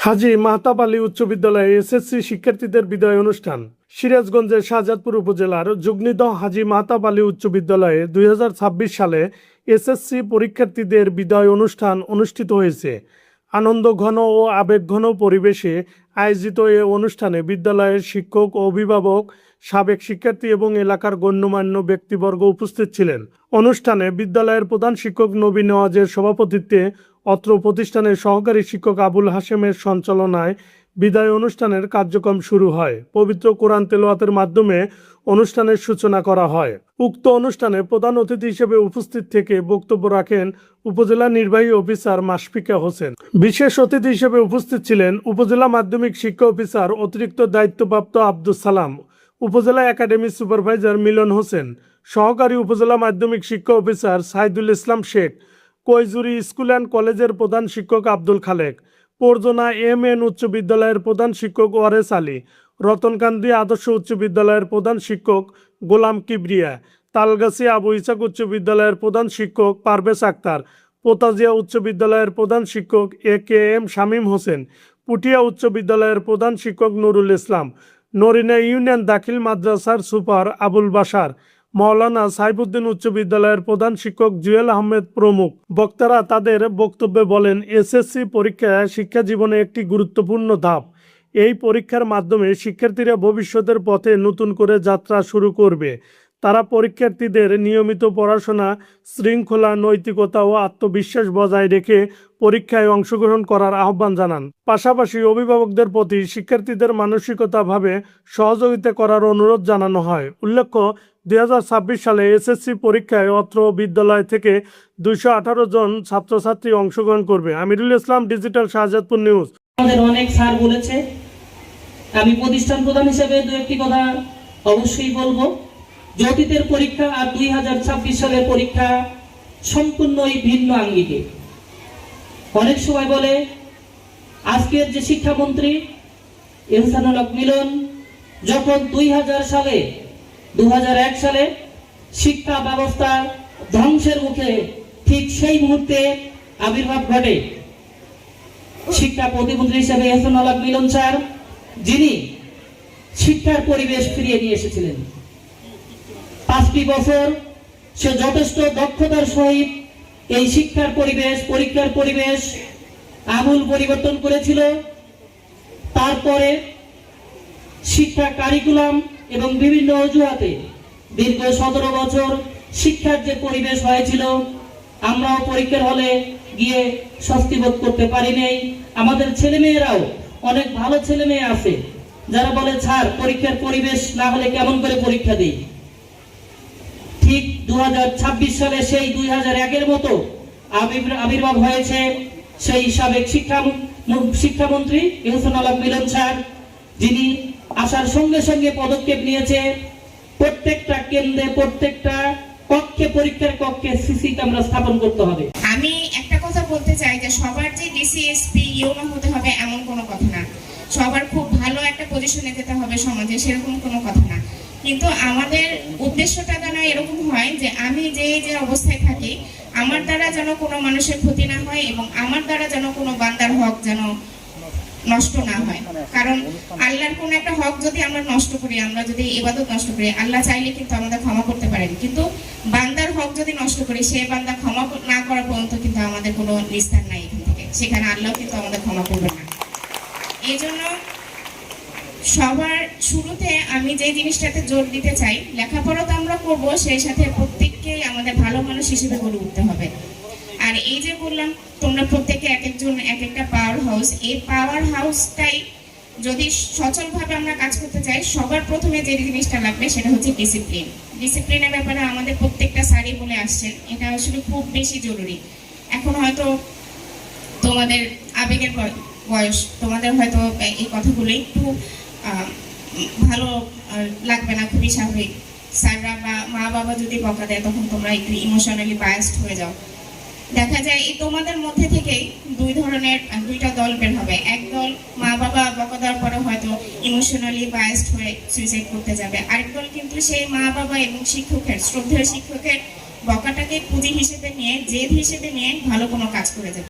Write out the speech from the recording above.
হাজী মাহতাব আলী উচ্চ বিদ্যালয়ে এসএসসি শিক্ষার্থীদের বিদায় অনুষ্ঠান। সিরাজগঞ্জের শাহজাদপুর উপজেলার যুগনিদহ হাজী মাহতাব আলী উচ্চ বিদ্যালয়ে 2026 সালে এসএসসি পরীক্ষার্থীদের বিদায় অনুষ্ঠান অনুষ্ঠিত হয়েছে। আনন্দঘন ও আবেগঘন পরিবেশে আয়োজিত এ অনুষ্ঠানে বিদ্যালয়ের শিক্ষক ও অভিভাবক, সাবেক শিক্ষার্থী এবং এলাকার গণ্যমান্য ব্যক্তিবর্গ উপস্থিত ছিলেন। অনুষ্ঠানে বিদ্যালয়ের প্রধান শিক্ষক নবী নেওয়াজের সভাপতিত্বে অত্র প্রতিষ্ঠানের সহকারী শিক্ষক আবুল হাশেমের সঞ্চালনায় বিদায় অনুষ্ঠানের কার্যক্রম শুরু হয়। পবিত্র কোরআন তেলাওয়াতের মাধ্যমে অনুষ্ঠানের সূচনা করা হয়। উক্ত অনুষ্ঠানে প্রধান অতিথি হিসেবে উপস্থিত থেকে বক্তব্য রাখেন উপজেলা নির্বাহী অফিসার মাশফিকা হোসেন। বিশেষ অতিথি হিসেবে উপস্থিত ছিলেন উপজেলা মাধ্যমিক শিক্ষা অফিসার অতিরিক্ত দায়িত্বপ্রাপ্ত আব্দুস সালাম, উপজেলা একাডেমি সুপারভাইজার মিলন হোসেন, সহকারী উপজেলা মাধ্যমিক শিক্ষা officer Saidul Islam Sheikh, Koijuri school and কলেজের প্রধান শিক্ষক আব্দুল খালেক, পরজনা এম.এন উচ্চ বিদ্যালয়ের প্রধান শিক্ষক ওয়ারেস আলী, রতনকান্দি আদর্শ উচ্চ বিদ্যালয়ের প্রধান শিক্ষক গোলাম কিবরিয়া, তালগাছি আবু ইসাক উচ্চ বিদ্যালয়ের প্রধান শিক্ষক পারভেজ আক্তার, পোতাজিয়া উচ্চ বিদ্যালয়ের প্রধান শিক্ষক এ.কে.এম শামীম হোসেন, পুটিয়া উচ্চ বিদ্যালয়ের প্রধান শিক্ষক নুরুল ইসলাম, নরিনা ইউনিয়ন দাখিল মাদ্রাসার সুপার আবুল বাশার, মাওলানা সাইফুদ্দিন উচ্চ বিদ্যালয়ের প্রধান শিক্ষক জুয়েল আহমেদ প্রমুখ বক্তারা তাদের বক্তব্যে বলেন, এসএসসি পরীক্ষা শিক্ষা জীবনে একটি গুরুত্বপূর্ণ ধাপ। এই পরীক্ষার মাধ্যমে শিক্ষার্থীরা ভবিষ্যতের পথে নতুন করে যাত্রা শুরু করবে। তারা পরীক্ষার্থীদের নিয়মিত পড়াশোনা, শৃঙ্খলা, নৈতিকতা ও আত্মবিশ্বাস বজায় রেখে পরীক্ষায় অংশগ্রহণ করার আহ্বান জানান। পাশাপাশি অভিভাবকদের প্রতি শিক্ষার্থীদের মানসিকতাভাবে সহযোগিতা করার অনুরোধ জানানো হয়। উল্লেখ্য, 2026 সালে এসএসসি পরীক্ষায় অত্র বিদ্যালয় থেকে 218 জন ছাত্রছাত্রী অংশগ্রহণ করবে। Amirul Islam, digital Shahzadpur news. আমাদের অনেক স্যার বলেছে, আমি প্রতিষ্ঠান প্রধান হিসেবে দু একটি কথা অবশ্যই বলবো। অতীতের পরীক্ষা আর 2026 সালের পরীক্ষা সম্পূর্ণই ভিন্ন আঙ্গিকে। অনেক সময় বলে আজকের যে শিক্ষামন্ত্রী এহসানুল হক মিলন যখন 2001 সালে শিক্ষা ব্যবস্থা ধ্বংসের মুখে ঠিক সেই মুহূর্তে আবির্ভাব ঘটে, শিক্ষা প্রতিমন্ত্রী হিসেবে এহসানুল হক মিলন স্যার, যিনি শিক্ষার পরিবেশ ফিরিয়ে নিয়ে এসেছিলেন। 5টি বছর সে যথেষ্ট দক্ষতার সহিত এই শিক্ষার পরিবেশ, পরীক্ষার পরিবেশ আমূল পরিবর্তন করেছিল। তারপরে শিক্ষা কারিকুলাম এবং বিভিন্ন অজুহাতে দীর্ঘ 17 বছর শিক্ষার যে পরিবেশ হয়েছিল, আমরাও পরীক্ষার হলে গিয়ে স্বস্তি বোধ করতে পারি নাই। আমাদের ছেলেমেয়েরাও অনেক ভালো ছেলে মেয়ে আছে যারা বলে, স্যার পরীক্ষার পরিবেশ না হলে কেমন করে পরীক্ষা দিই। ঠিক 2026 সালে সেই 2001-এর মতো আবির্ভাব হয়েছে সেই সাবেক শিক্ষামন্ত্রী এহসানুল হক মিলন স্যার, যিনি আসার সঙ্গে সঙ্গে পদক্ষেপ নিয়েছে প্রত্যেকটা কেন্দ্রে, প্রত্যেকটা কক্ষে, পরীক্ষার কক্ষে সিসি ক্যামেরা স্থাপন করতে হবে। আমি একটা কথা বলতে চাই যে সবার যে ডিসিএসপি ইউনো হতে হবে এমন কোনো কথা না, সবার খুব ভালো একটা পজিশনে যেতে হবে সমাজে সেরকম কোনো কথা না। কিন্তু আমাদের উদ্দেশ্যটা যেন এরকম হয় যে আমি যে অবস্থায় থাকি আমার দ্বারা যেন কোনো মানুষের ক্ষতি না হয় এবং আমার দ্বারা যেন কোনো বান্দার হক যেন নষ্ট না হয়। কারণ আল্লাহর কোন একটা হক যদি আমরা নষ্ট করি, আমরা যদি ইবাদত নষ্ট করি, আল্লাহ চাইলে কিন্তু আমাদের ক্ষমা করতে পারেন, কিন্তু বান্দার হক যদি নষ্ট করি, সে বান্দা ক্ষমা না করা পর্যন্ত কিন্তু আমাদের কোনো নিস্তার নাই এখান থেকে, সেখানে আল্লাহ কিন্তু আমাদের ক্ষমা করবে না। এই জন্য সবার শুরুতে আমি যে জিনিসটাতে জোর দিতে চাই, লেখাপড়া তো আমরা করবো, সেই সাথে প্রত্যেককেই আমাদের ভালো মানুষ হিসেবে গড়ে উঠতে হবে। আর এই যে বললাম তোমরা প্রত্যেকে এক একজন এক একটা পাওয়ার হাউস, এই পাওয়ার হাউসটাই যদি সচলভাবে আমরা কাজ করতে চাই, সবার প্রথমে যে জিনিসটা লাগবে সেটা হচ্ছে ডিসিপ্লিন। ডিসিপ্লিনের ব্যাপারে আমাদের প্রত্যেকটা স্যারই বলে আসছেন, এটা আসলে খুব বেশি জরুরি। এখন হয়তো তোমাদের আবেগের বয়স, তোমাদের হয়তো এই কথাগুলো একটু ভালো লাগবে না, খুবই স্বাভাবিক। স্যাররা বা মা বাবা যদি বকা দেয় তখন তোমরা একটু ইমোশনালি বায়াসড হয়ে যাও। দেখা যায় এই তোমাদের মধ্যে থেকেই দুইটা দল বের হবে। এক দল মা বাবা বকা দেওয়ার পরে হয়তো ইমোশনালি বায়াসড হয়ে সুইসাইড করতে যাবে, আরেক দল কিন্তু সেই মা বাবা এবং শিক্ষকের, শ্রদ্ধেয় শিক্ষকের বকাটাকে পুঁজি হিসেবে নিয়ে, জেদ হিসেবে নিয়ে ভালো কোনো কাজ করে যাবে।